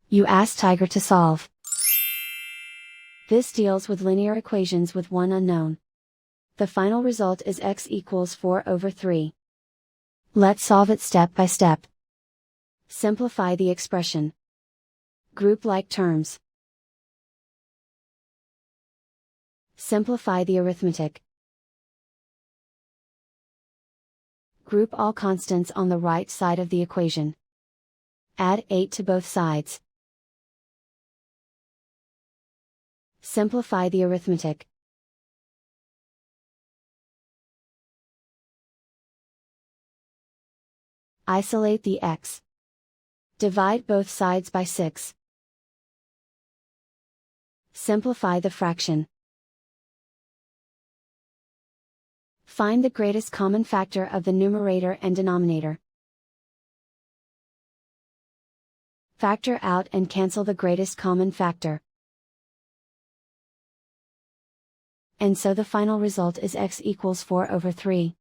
You ask Tiger to solve. This deals with linear equations with one unknown. The final result is x equals 4/3. Let's solve it step by step. Simplify the expression. Group like terms. Simplify the arithmetic. Group all constants on the right side of the equation. Add 8 to both sides. Simplify the arithmetic. Isolate the x. Divide both sides by 6. Simplify the fraction. Find the greatest common factor of the numerator and denominator. Factor out and cancel the greatest common factor. And so the final result is x equals 4/3.